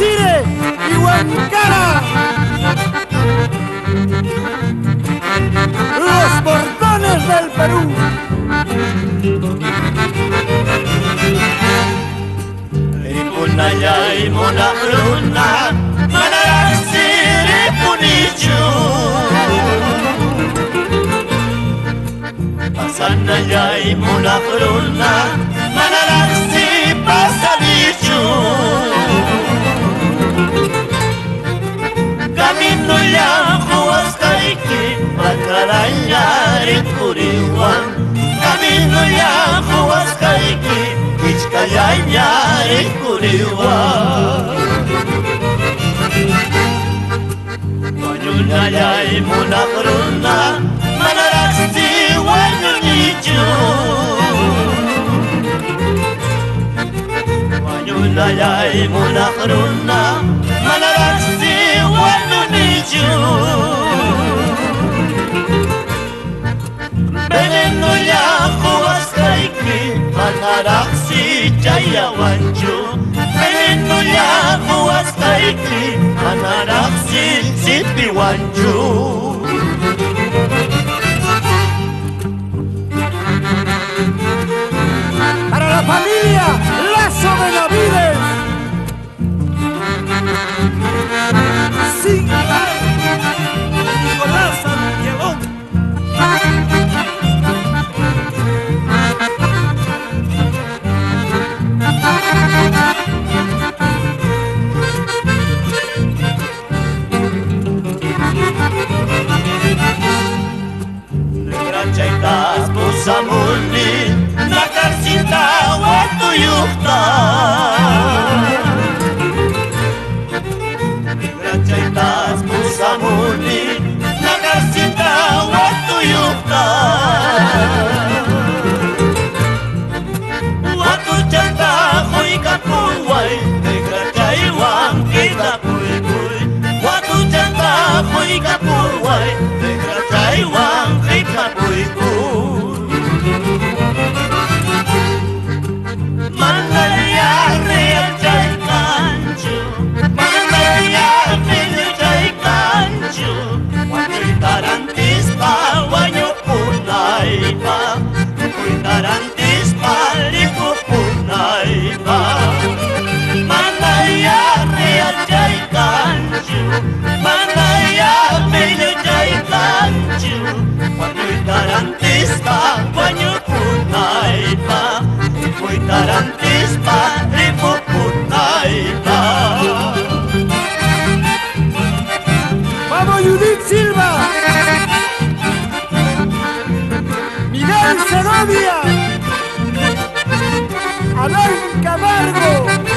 Cire y Huancara. Los portones del Perú. Ripunaya y Monabruna, Manaraxiri Punichu. Pasanaya y Monabruna, Manaraxi Pasadichu. Camino ya Huascaiki, Bacaraya y Curiwan. Camino ya Huascaiki, Ichkayaya y Curiwan. Wanyunaya y Monabruna, Manaraxi Wanyunichu. Wanyunaya y Monabruna, Manaraxi Wanyunichu. Veneno ya Huascaiki, Manaraxi Chayawanchu. Veneno ya Huascaiki, Manaraxi Sipiwanchu. Para la familia Lazo Benavides. Sí, Nicolás Santiago. Negrachaitas pusamuni, nakarsinta watuyukta. Negrachaitas pusamuni, nakarsinta watuyukta. Watuchanta huikapuway, negrachaiwan kita puy. Watuchanta huikapuway, negrachaiwan kita puy. Mandaya real chay kanchu, mandaya real chay kanchu. Wanyoy tarantis pa, wanyo punay pa, wanyoy tarantis pa, lipo punay pa. Mandaya real chay kanchu, mandaya real chay kanchu. Wanyoy tarantis pa, wanyo punay pa, wanyoy tarantis pa, lipo punay pa. Vamos Judith Silva. Miguel Segovia. Adán Camargo.